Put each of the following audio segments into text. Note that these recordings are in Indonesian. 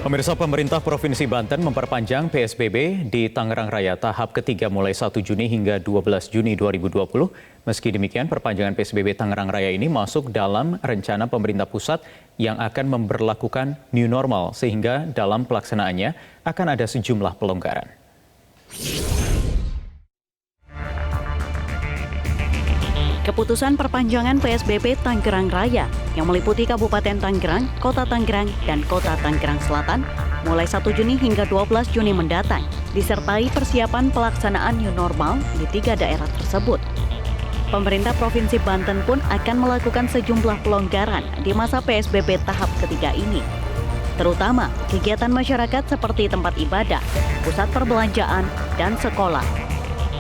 Pemirsa, pemerintah Provinsi Banten memperpanjang PSBB di Tangerang Raya tahap ketiga mulai 1 Juni hingga 12 Juni 2020. Meski demikian, perpanjangan PSBB Tangerang Raya ini masuk dalam rencana pemerintah pusat yang akan memberlakukan new normal, sehingga dalam pelaksanaannya akan ada sejumlah pelonggaran. Keputusan perpanjangan PSBB Tangerang Raya yang meliputi Kabupaten Tangerang, Kota Tangerang, dan Kota Tangerang Selatan mulai 1 Juni hingga 12 Juni mendatang, disertai persiapan pelaksanaan new normal di 3 daerah tersebut. Pemerintah Provinsi Banten pun akan melakukan sejumlah pelonggaran di masa PSBB tahap ketiga ini, terutama kegiatan masyarakat seperti tempat ibadah, pusat perbelanjaan, dan sekolah.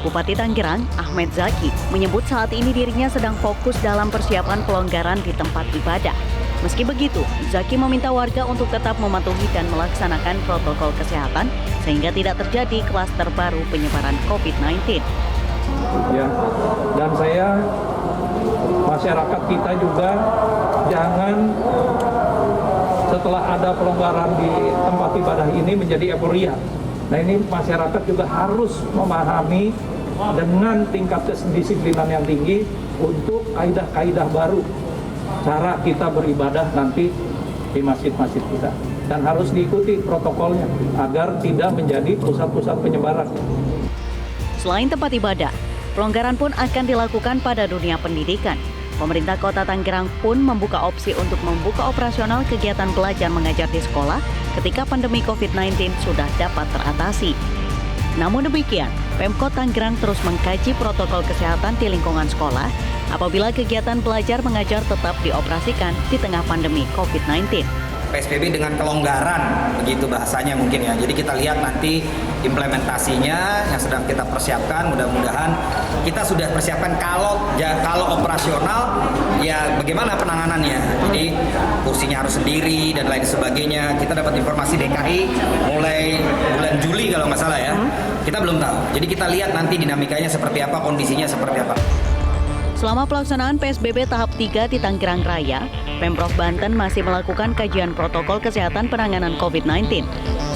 Bupati Tangerang, Ahmed Zaki, menyebut saat ini dirinya sedang fokus dalam persiapan pelonggaran di tempat ibadah. Meski begitu, Zaki meminta warga untuk tetap mematuhi dan melaksanakan protokol kesehatan sehingga tidak terjadi klaster baru penyebaran COVID-19. Ya, dan masyarakat kita juga jangan setelah ada pelonggaran di tempat ibadah ini menjadi euforia. Nah, ini masyarakat juga harus memahami dengan tingkat kedisiplinan yang tinggi untuk kaidah-kaidah baru cara kita beribadah nanti di masjid-masjid kita, dan harus diikuti protokolnya agar tidak menjadi pusat-pusat penyebaran. Selain tempat ibadah, pelonggaran pun akan dilakukan pada dunia pendidikan. Pemerintah Kota Tangerang pun membuka opsi untuk membuka operasional kegiatan belajar mengajar di sekolah ketika pandemi COVID-19 sudah dapat teratasi. Namun demikian, Pemkot Tangerang terus mengkaji protokol kesehatan di lingkungan sekolah apabila kegiatan belajar mengajar tetap dioperasikan di tengah pandemi COVID-19. PSBB dengan kelonggaran, begitu bahasanya mungkin ya. Jadi kita lihat nanti implementasinya yang sedang kita persiapkan. Mudah-mudahan kita sudah persiapkan kalau operasional ya bagaimana penanganannya. Jadi kursinya harus sendiri dan lain sebagainya. Kita dapat informasi DKI mulai bulan Juli kalau nggak salah ya. Kita belum tahu. Jadi kita lihat nanti dinamikanya seperti apa, kondisinya seperti apa. Selama pelaksanaan PSBB tahap 3 di Tangerang Raya, Pemprov Banten masih melakukan kajian protokol kesehatan penanganan COVID-19,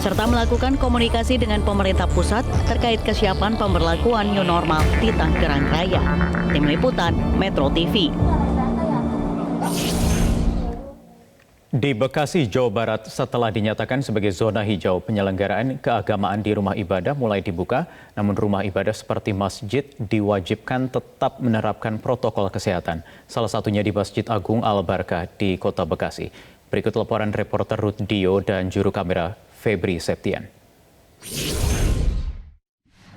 serta melakukan komunikasi dengan pemerintah pusat terkait kesiapan pemberlakuan new normal di Tangerang Raya. Tim Liputan, Metro TV. Di Bekasi, Jawa Barat, setelah dinyatakan sebagai zona hijau, penyelenggaraan keagamaan di rumah ibadah mulai dibuka, namun rumah ibadah seperti masjid diwajibkan tetap menerapkan protokol kesehatan. Salah satunya di Masjid Agung Al-Barkah di Kota Bekasi. Berikut laporan reporter Ruth Dio dan juru kamera Febri Septian.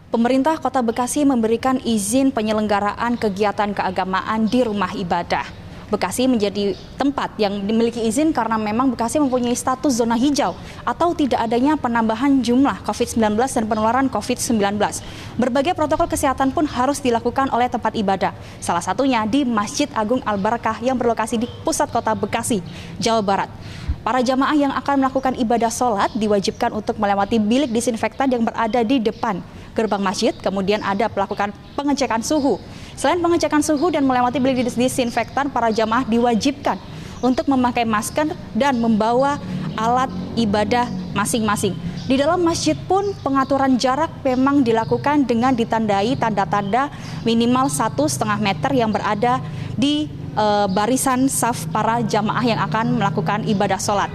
Pemerintah Kota Bekasi memberikan izin penyelenggaraan kegiatan keagamaan di rumah ibadah. Bekasi menjadi tempat yang dimiliki izin karena memang Bekasi mempunyai status zona hijau atau tidak adanya penambahan jumlah COVID-19 dan penularan COVID-19. Berbagai protokol kesehatan pun harus dilakukan oleh tempat ibadah. Salah satunya di Masjid Agung Al-Barkah yang berlokasi di pusat kota Bekasi, Jawa Barat. Para jamaah yang akan melakukan ibadah sholat diwajibkan untuk melewati bilik disinfektan yang berada di depan gerbang masjid, kemudian ada melakukan pengecekan suhu. Selain pengecekan suhu dan melewati bilik disinfektan, para jamaah diwajibkan untuk memakai masker dan membawa alat ibadah masing-masing. Di dalam masjid pun pengaturan jarak memang dilakukan dengan ditandai tanda-tanda minimal 1,5 meter yang berada di barisan saf para jamaah yang akan melakukan ibadah sholat.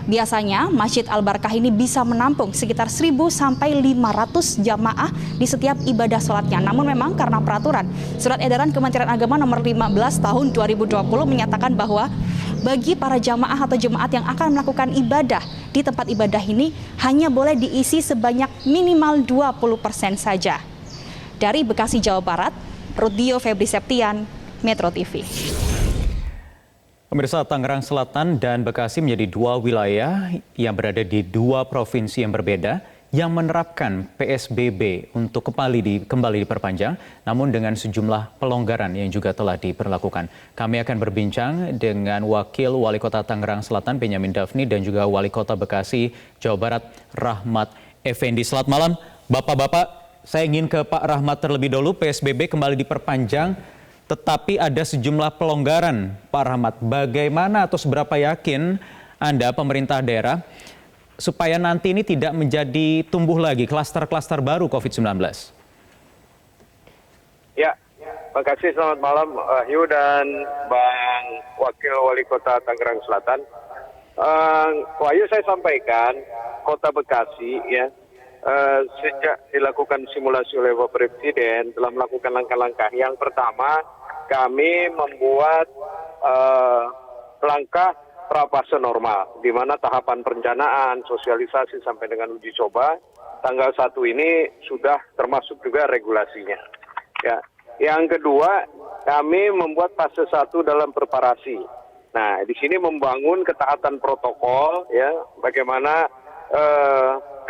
Biasanya Masjid Al-Barkah ini bisa menampung sekitar 1.000 sampai 500 jamaah di setiap ibadah sholatnya. Namun memang karena peraturan Surat Edaran Kementerian Agama nomor 15 tahun 2020 menyatakan bahwa bagi para jamaah atau jemaat yang akan melakukan ibadah di tempat ibadah ini hanya boleh diisi sebanyak minimal 20% saja. Dari Bekasi, Jawa Barat, Ruth Dio, Febri Septian, Metro TV. Pemirsa, Tangerang Selatan dan Bekasi menjadi dua wilayah yang berada di dua provinsi yang berbeda yang menerapkan PSBB untuk kembali diperpanjang, namun dengan sejumlah pelonggaran yang juga telah diberlakukan. Kami akan berbincang dengan Wakil Wali Kota Tangerang Selatan Benyamin Daphni dan juga Wali Kota Bekasi, Jawa Barat, Rahmat Effendi. Selamat malam, Bapak-Bapak. Saya ingin ke Pak Rahmat terlebih dahulu. PSBB kembali diperpanjang, tetapi ada sejumlah pelonggaran. Pak Rahmat, bagaimana atau seberapa yakin Anda, pemerintah daerah, supaya nanti ini tidak menjadi tumbuh lagi klaster-klaster baru COVID-19? Ya, terima kasih. Selamat malam, Wahyu dan Bang Wakil Wali Kota Tangerang Selatan. Wahyu, saya sampaikan Kota Bekasi ya, sejak dilakukan simulasi oleh Bapak Presiden telah melakukan langkah-langkah. Yang pertama, kami membuat langkah prafase normal, di mana tahapan perencanaan, sosialisasi sampai dengan uji coba tanggal 1 ini sudah termasuk juga regulasinya. Ya. Yang kedua, kami membuat fase 1 dalam preparasi. Nah, di sini membangun ketaatan protokol, ya, bagaimana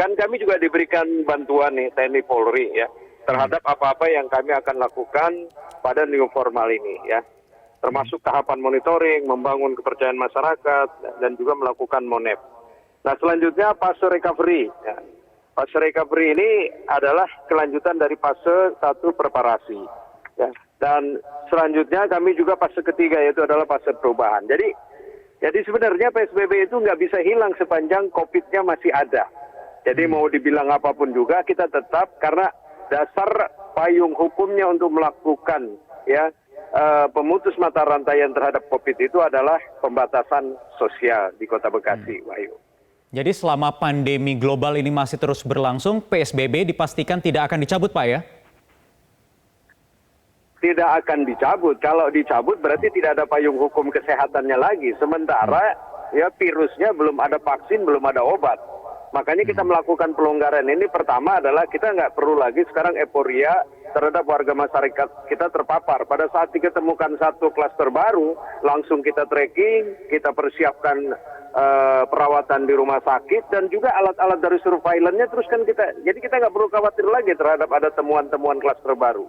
kan kami juga diberikan bantuan nih TNI Polri ya terhadap apa-apa yang kami akan lakukan pada new formal ini ya. Termasuk tahapan monitoring, membangun kepercayaan masyarakat, dan juga melakukan monep. Nah, selanjutnya fase recovery. Ya. Fase recovery ini adalah kelanjutan dari fase 1 preparasi. Ya. Dan selanjutnya kami juga fase ketiga, yaitu adalah fase perubahan. Jadi sebenarnya PSBB itu nggak bisa hilang sepanjang COVID-nya masih ada. Jadi mau dibilang apapun juga, kita tetap, karena dasar payung hukumnya untuk melakukan ya pemutus mata rantaian terhadap COVID itu adalah pembatasan sosial di Kota Bekasi, Wahyu. Jadi selama pandemi global ini masih terus berlangsung, PSBB dipastikan tidak akan dicabut, Pak ya? Tidak akan dicabut. Kalau dicabut berarti tidak ada payung hukum kesehatannya lagi. Sementara ya virusnya belum ada vaksin, belum ada obat. Makanya kita melakukan pelonggaran ini. Pertama adalah kita nggak perlu lagi sekarang euforia terhadap warga masyarakat kita terpapar. Pada saat diketemukan satu klaster baru, langsung kita tracking, kita persiapkan perawatan di rumah sakit, dan juga alat-alat dari surveillance-nya terus kan jadi kita nggak perlu khawatir lagi terhadap ada temuan-temuan klaster baru.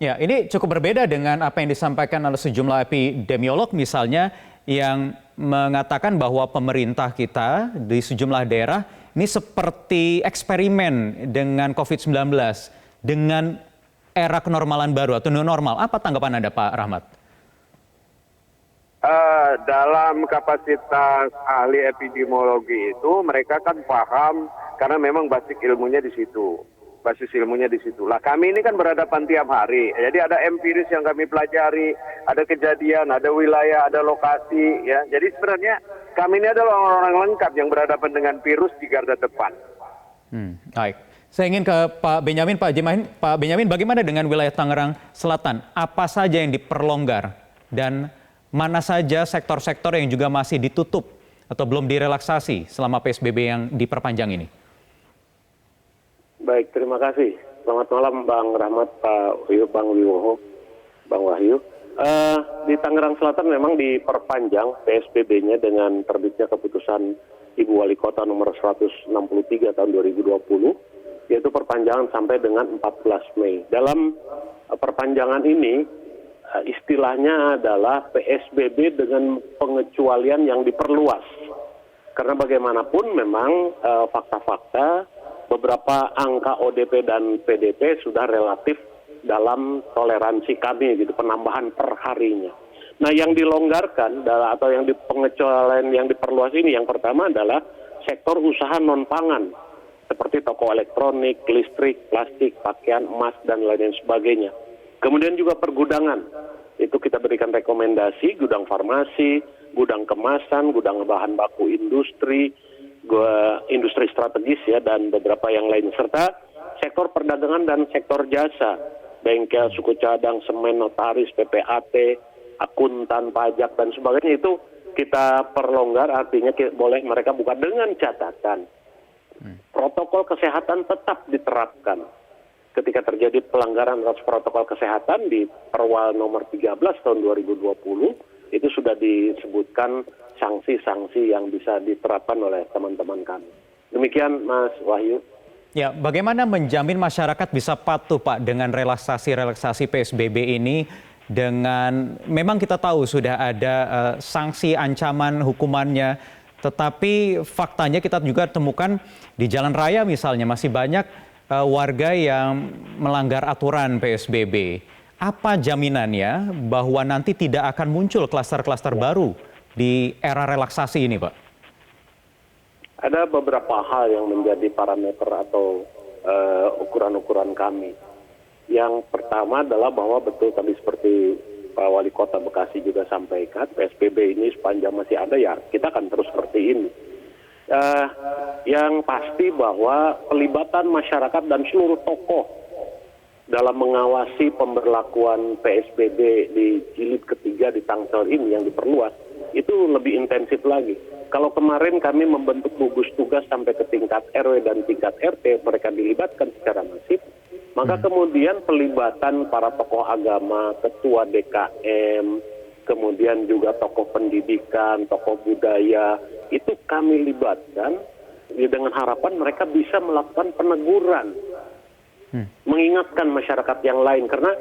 Ya, ini cukup berbeda dengan apa yang disampaikan oleh sejumlah epidemiolog misalnya yang mengatakan bahwa pemerintah kita di sejumlah daerah ini seperti eksperimen dengan COVID-19 dengan era kenormalan baru atau new normal. Apa tanggapan Anda, Pak Rahmat? Dalam kapasitas ahli epidemiologi itu mereka kan paham karena memang basis ilmunya di situ. Lah kami ini kan berhadapan tiap hari. Jadi ada empiris yang kami pelajari, ada kejadian, ada wilayah, ada lokasi ya. Jadi sebenarnya kami ini adalah orang-orang lengkap yang berhadapan dengan virus di garda depan. Baik. Saya ingin ke Pak Benyamin. Pak Benyamin, bagaimana dengan wilayah Tangerang Selatan? Apa saja yang diperlonggar dan mana saja sektor-sektor yang juga masih ditutup atau belum direlaksasi selama PSBB yang diperpanjang ini? Baik, terima kasih. Selamat malam Bang Rahmat, Pak Wahyu, Bang Wiwoho, Bang Wahyu. Di Tangerang Selatan memang diperpanjang PSBB-nya dengan terbitnya keputusan Ibu Wali Kota nomor 163 tahun 2020, yaitu perpanjangan sampai dengan 14 Mei. Dalam perpanjangan ini, istilahnya adalah PSBB dengan pengecualian yang diperluas. Karena bagaimanapun memang fakta-fakta beberapa angka ODP dan PDP sudah relatif dalam toleransi kami gitu, penambahan per harinya. Nah, yang dilonggarkan atau yang pengecualian yang diperluas ini, yang pertama adalah sektor usaha non pangan seperti toko elektronik, listrik, plastik, pakaian, emas dan lain sebagainya. Kemudian juga pergudangan, itu kita berikan rekomendasi gudang farmasi, gudang kemasan, gudang bahan baku industri strategis ya, dan beberapa yang lain, serta sektor perdagangan dan sektor jasa, bengkel, suku cadang, semen, notaris, PPAT, akuntan, pajak dan sebagainya, itu kita perlonggar, artinya boleh mereka buka dengan catatan protokol kesehatan tetap diterapkan. Ketika terjadi pelanggaran atas protokol kesehatan di Perwal nomor 13 tahun 2020, itu sudah disebutkan sanksi-sanksi yang bisa diterapkan oleh teman-teman kami. Demikian Mas Wahyu. Ya, bagaimana menjamin masyarakat bisa patuh Pak dengan relaksasi PSBB ini, dengan memang kita tahu sudah ada sanksi ancaman hukumannya, tetapi faktanya kita juga temukan di jalan raya misalnya masih banyak warga yang melanggar aturan PSBB. Apa jaminannya bahwa nanti tidak akan muncul klaster-klaster baru di era relaksasi ini, Pak? Ada beberapa hal yang menjadi parameter atau ukuran-ukuran kami. Yang pertama adalah bahwa betul tadi seperti Pak Wali Kota Bekasi juga sampaikan, PSBB ini sepanjang masih ada ya kita akan terus seperti ini. Yang pasti bahwa pelibatan masyarakat dan seluruh tokoh dalam mengawasi pemberlakuan PSBB di jilid ketiga di Tangsel ini yang diperluas, itu lebih intensif lagi. Kalau kemarin kami membentuk gugus tugas sampai ke tingkat RW dan tingkat RT, mereka dilibatkan secara masif, maka kemudian pelibatan para tokoh agama, ketua DKM, kemudian juga tokoh pendidikan, tokoh budaya, itu kami libatkan dengan harapan mereka bisa melakukan peneguran, mengingatkan masyarakat yang lain, karena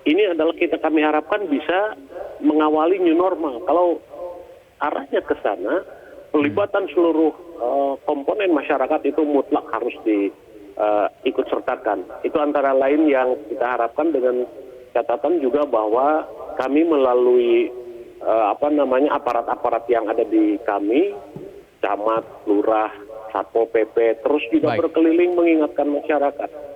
ini adalah kami harapkan bisa mengawali new normal. Kalau arahnya ke sana, pelibatan seluruh komponen masyarakat itu mutlak harus ikut sertakan. Itu antara lain yang kita harapkan, dengan catatan juga bahwa kami melalui aparat-aparat yang ada di kami, camat, lurah, satpol PP, terus juga berkeliling mengingatkan masyarakat.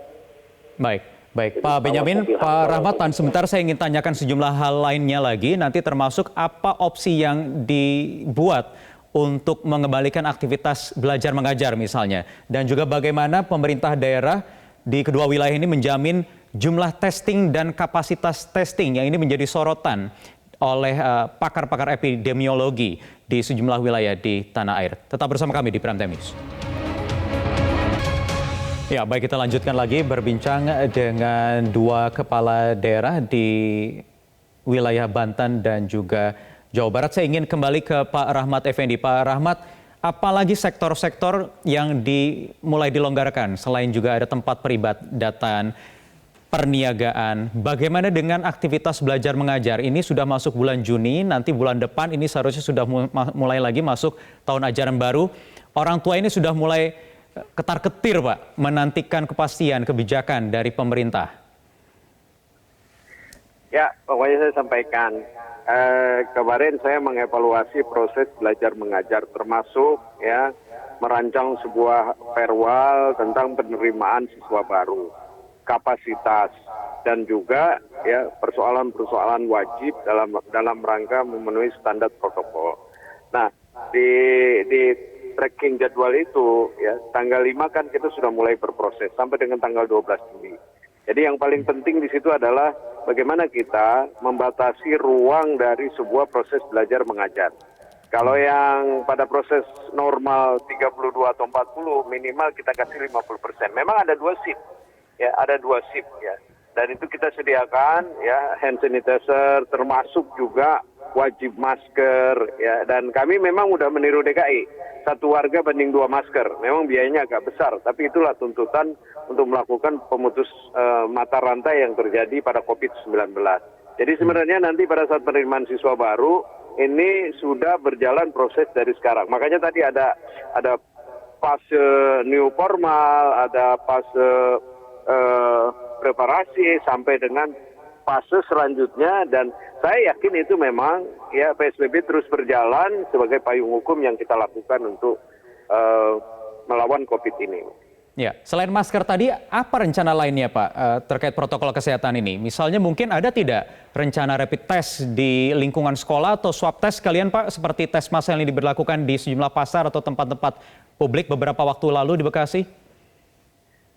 Baik, Pak Benyamin, Pak Rahmat, sebentar saya ingin tanyakan sejumlah hal lainnya lagi, nanti termasuk apa opsi yang dibuat untuk mengembalikan aktivitas belajar mengajar misalnya, dan juga bagaimana pemerintah daerah di kedua wilayah ini menjamin jumlah testing dan kapasitas testing yang ini menjadi sorotan oleh pakar-pakar epidemiologi di sejumlah wilayah di tanah air. Tetap bersama kami di Prime Time News. Ya, baik, kita lanjutkan lagi berbincang dengan dua kepala daerah di wilayah Banten dan juga Jawa Barat. Saya ingin kembali ke Pak Rahmat Effendi. Pak Rahmat, apalagi sektor-sektor yang mulai dilonggarkan selain juga ada tempat peribadatan, perniagaan. Bagaimana dengan aktivitas belajar mengajar? Ini sudah masuk bulan Juni, nanti bulan depan ini seharusnya sudah mulai lagi masuk tahun ajaran baru. Orang tua ini sudah mulai ketar-ketir, Pak, menantikan kepastian kebijakan dari pemerintah. Ya, pokoknya saya sampaikan, kemarin saya mengevaluasi proses belajar mengajar, termasuk ya merancang sebuah perwal tentang penerimaan siswa baru, kapasitas, dan juga ya persoalan-persoalan wajib dalam rangka memenuhi standar protokol. Nah, di tracking jadwal itu ya tanggal 5 kan kita sudah mulai berproses sampai dengan tanggal 12 Juli. Jadi yang paling penting di situ adalah bagaimana kita membatasi ruang dari sebuah proses belajar mengajar. Kalau yang pada proses normal 32 atau 40 minimal kita kasih 50%. Memang ada 2 shift. Ya, ada 2 shift ya. Dan itu kita sediakan ya hand sanitizer, termasuk juga wajib masker ya, dan kami memang udah meniru DKI, 1 warga banding 2 masker. Memang biayanya agak besar, tapi itulah tuntutan untuk melakukan pemutus mata rantai yang terjadi pada COVID-19. Jadi sebenarnya nanti pada saat penerimaan siswa baru ini sudah berjalan proses dari sekarang. Makanya tadi ada fase new formal, ada fase preparasi sampai dengan fase selanjutnya, dan saya yakin itu memang ya PSBB terus berjalan sebagai payung hukum yang kita lakukan untuk melawan COVID ini. Ya, selain masker tadi, apa rencana lainnya, Pak, terkait protokol kesehatan ini? Misalnya mungkin ada tidak rencana rapid test di lingkungan sekolah atau swab test kalian, Pak, seperti tes massal yang diberlakukan di sejumlah pasar atau tempat-tempat publik beberapa waktu lalu di Bekasi?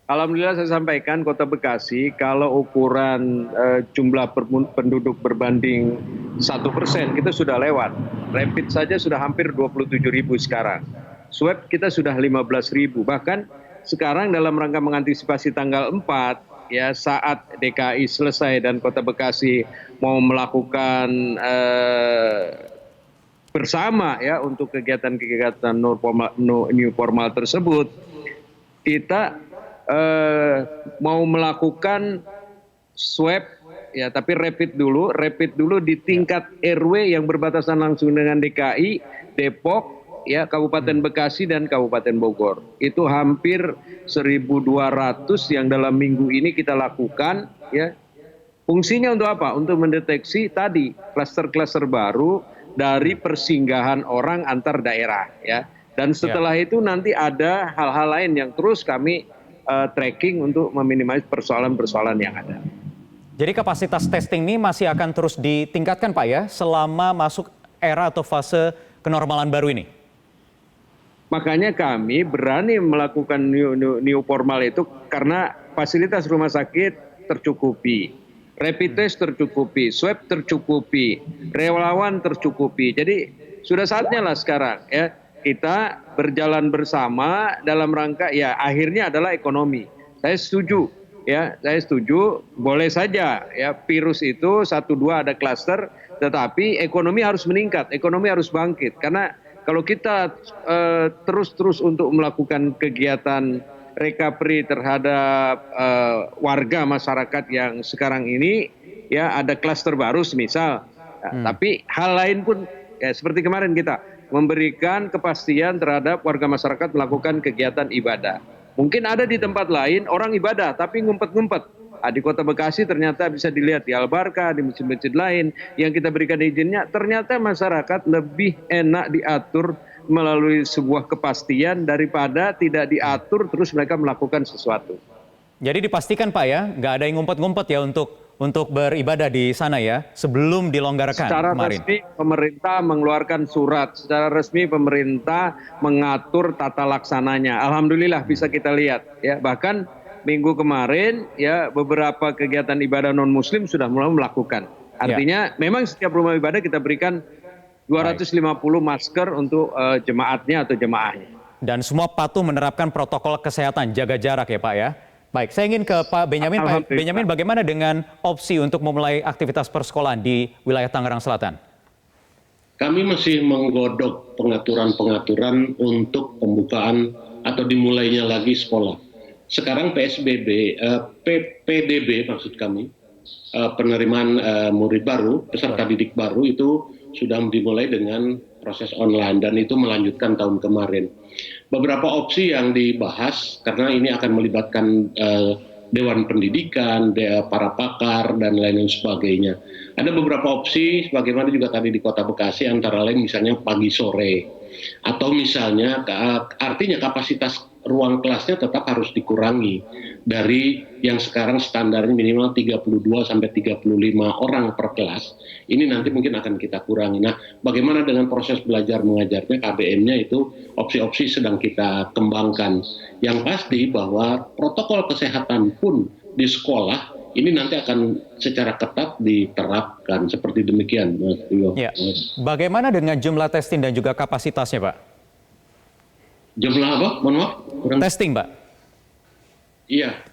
Alhamdulillah saya sampaikan Kota Bekasi kalau ukuran jumlah penduduk berbanding 1% kita sudah lewat. Rapid saja sudah hampir 27.000 sekarang. Swab kita sudah 15.000. Bahkan sekarang dalam rangka mengantisipasi tanggal 4 ya, saat DKI selesai dan Kota Bekasi mau melakukan bersama ya untuk kegiatan-kegiatan new formal tersebut, kita mau melakukan swab ya, tapi rapid dulu di tingkat RW yang berbatasan langsung dengan DKI, Depok ya, Kabupaten Bekasi dan Kabupaten Bogor. Itu hampir 1.200 yang dalam minggu ini kita lakukan ya. Fungsinya untuk apa? Untuk mendeteksi tadi klaster-klaster baru dari persinggahan orang antar daerah ya. Dan setelah itu nanti ada hal-hal lain yang terus kami tracking untuk meminimalisir persoalan-persoalan yang ada. Jadi kapasitas testing ini masih akan terus ditingkatkan Pak ya selama masuk era atau fase kenormalan baru ini? Makanya kami berani melakukan new formal itu karena fasilitas rumah sakit tercukupi, rapid test tercukupi, swab tercukupi, relawan tercukupi. Jadi sudah saatnya lah sekarang ya kita berjalan bersama dalam rangka ya akhirnya adalah ekonomi. Saya setuju ya, saya setuju boleh saja ya virus itu 1-2 ada klaster, tetapi ekonomi harus meningkat, ekonomi harus bangkit karena kalau kita terus untuk melakukan kegiatan recovery terhadap warga masyarakat yang sekarang ini ya ada klaster baru semisal, tapi hal lain pun ya seperti kemarin kita memberikan kepastian terhadap warga masyarakat melakukan kegiatan ibadah. Mungkin ada di tempat lain orang ibadah tapi ngumpet-ngumpet. Di Kota Bekasi ternyata bisa dilihat di Al-Barkah, di masjid-masjid lain yang kita berikan izinnya, ternyata masyarakat lebih enak diatur melalui sebuah kepastian daripada tidak diatur terus mereka melakukan sesuatu. Jadi dipastikan Pak ya, nggak ada yang ngumpet-ngumpet ya untuk beribadah di sana ya, sebelum dilonggarkan secara kemarin. Resmi pemerintah mengeluarkan surat, secara resmi pemerintah mengatur tata laksananya. Alhamdulillah bisa kita lihat ya, bahkan minggu kemarin ya beberapa kegiatan ibadah non muslim sudah mulai melakukan. Artinya memang setiap rumah ibadah kita berikan 250 masker untuk jemaatnya atau jemaahnya. Dan semua patuh menerapkan protokol kesehatan, jaga jarak ya Pak ya. Baik, saya ingin ke Pak Benyamin. Pak Benyamin, bagaimana dengan opsi untuk memulai aktivitas persekolahan di wilayah Tangerang Selatan? Kami masih menggodok pengaturan-pengaturan untuk pembukaan atau dimulainya lagi sekolah. Sekarang PSBB, PDB maksud kami, penerimaan murid baru, peserta didik baru itu sudah dimulai dengan proses online dan itu melanjutkan tahun kemarin. Beberapa opsi yang dibahas karena ini akan melibatkan Dewan Pendidikan, para pakar dan lain sebagainya. Ada beberapa opsi sebagaimana juga tadi di Kota Bekasi antara lain misalnya pagi sore atau misalnya artinya kapasitas ruang kelasnya tetap harus dikurangi dari yang sekarang standarnya minimal 32 sampai 35 orang per kelas. Ini nanti mungkin akan kita kurangi. Nah, bagaimana dengan proses belajar mengajarnya, KBM-nya itu opsi-opsi sedang kita kembangkan. Yang pasti bahwa protokol kesehatan pun di sekolah ini nanti akan secara ketat diterapkan seperti demikian, Mas Tio. Ya. Bagaimana dengan jumlah testing dan juga kapasitasnya, Pak? Jumlah apa? Mohon maaf. Testing, Pak. Iya,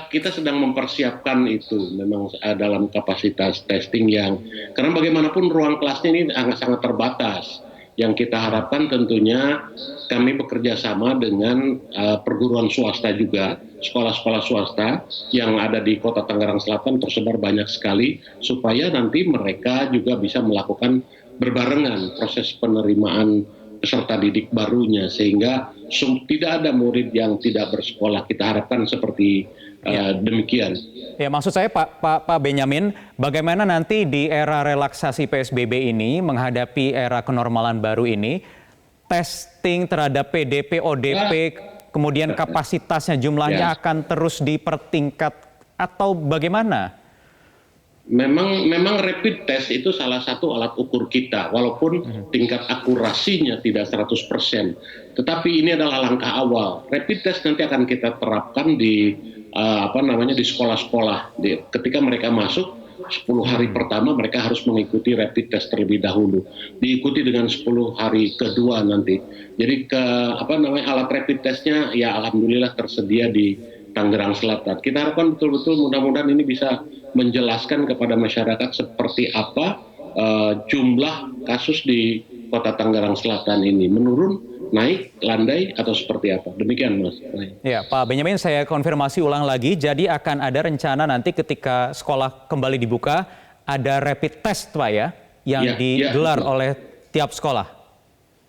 kita sedang mempersiapkan itu memang dalam kapasitas testing yang karena bagaimanapun ruang kelasnya ini sangat terbatas. Yang kita harapkan tentunya kami bekerja sama dengan perguruan swasta juga, sekolah-sekolah swasta yang ada di Kota Tangerang Selatan tersebar banyak sekali, supaya nanti mereka juga bisa melakukan berbarengan proses penerimaan peserta didik barunya, sehingga tidak ada murid yang tidak bersekolah. Kita harapkan seperti demikian. Ya, maksud saya Pak Benyamin, bagaimana nanti di era relaksasi PSBB ini menghadapi era kenormalan baru ini, testing terhadap PDP, ODP, kemudian kapasitasnya jumlahnya akan terus dipertingkat atau bagaimana? Memang rapid test itu salah satu alat ukur kita, walaupun tingkat akurasinya tidak 100%. Tetapi ini adalah langkah awal. Rapid test nanti akan kita terapkan di di sekolah-sekolah. Ketika mereka masuk 10 hari pertama mereka harus mengikuti rapid test terlebih dahulu. Diikuti dengan 10 hari kedua nanti. Jadi alat rapid testnya ya alhamdulillah tersedia di Tangerang Selatan. Kita harapkan betul-betul mudah-mudahan ini bisa menjelaskan kepada masyarakat seperti apa jumlah kasus di Kota Tangerang Selatan ini menurun, naik, landai atau seperti apa. Demikian, Mas. Ya, Pak Benyamin, saya konfirmasi ulang lagi. Jadi akan ada rencana nanti ketika sekolah kembali dibuka ada rapid test, Pak ya, yang digelar oleh tiap sekolah.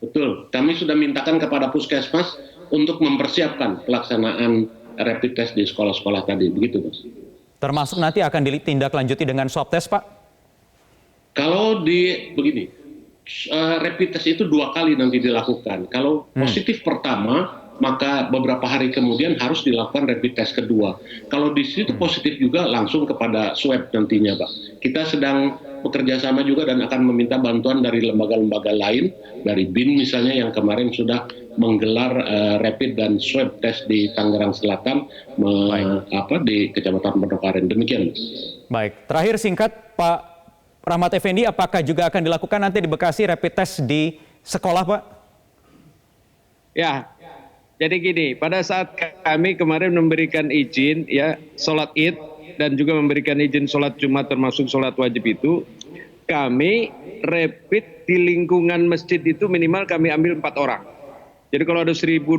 Betul. Kami sudah mintakan kepada Puskesmas untuk mempersiapkan pelaksanaan rapid test di sekolah-sekolah tadi. Begitu, Mas. Termasuk nanti akan ditindaklanjuti dengan swab test, Pak? Kalau begini, rapid test itu 2 kali nanti dilakukan. Kalau positif pertama, maka beberapa hari kemudian harus dilakukan rapid test kedua. Kalau di situ positif juga langsung kepada swab nantinya, Pak. Kita sedang bekerja sama juga dan akan meminta bantuan dari lembaga-lembaga lain, dari BIN misalnya yang kemarin sudah menggelar rapid dan swab test di Tangerang Selatan, di Kecamatan Pondokaren. Demikian. Baik, terakhir singkat Pak Rahmat Effendi, apakah juga akan dilakukan nanti di Bekasi rapid test di sekolah, Pak? Ya, jadi gini, pada saat kami kemarin memberikan izin ya sholat Id dan juga memberikan izin sholat Jumat termasuk sholat wajib itu, kami rapid di lingkungan masjid itu minimal kami ambil 4 orang. Jadi kalau ada 1.280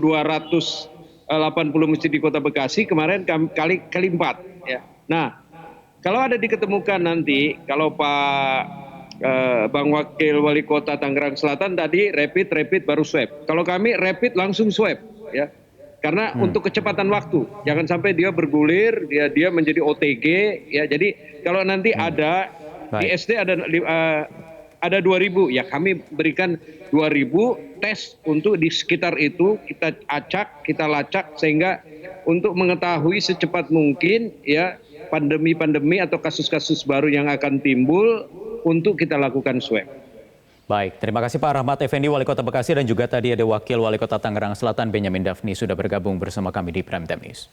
masjid di Kota Bekasi, kemarin kali 4 ya. Nah, kalau ada diketemukan nanti, kalau Pak Bang Wakil Wali Kota Tangerang Selatan tadi rapid baru swab. Kalau kami rapid langsung swab ya. Karena untuk kecepatan waktu, jangan sampai dia bergulir, dia menjadi OTG ya. Jadi kalau nanti ada di SD ada 2.000 ya, kami berikan 2.000 tes untuk di sekitar itu, kita acak, kita lacak sehingga untuk mengetahui secepat mungkin ya pandemi atau kasus-kasus baru yang akan timbul untuk kita lakukan swab. Baik, terima kasih Pak Rahmat Effendi, Wali Kota Bekasi, dan juga tadi ada Wakil Wali Kota Tangerang Selatan Benyamin Daphni sudah bergabung bersama kami di Prime Time News.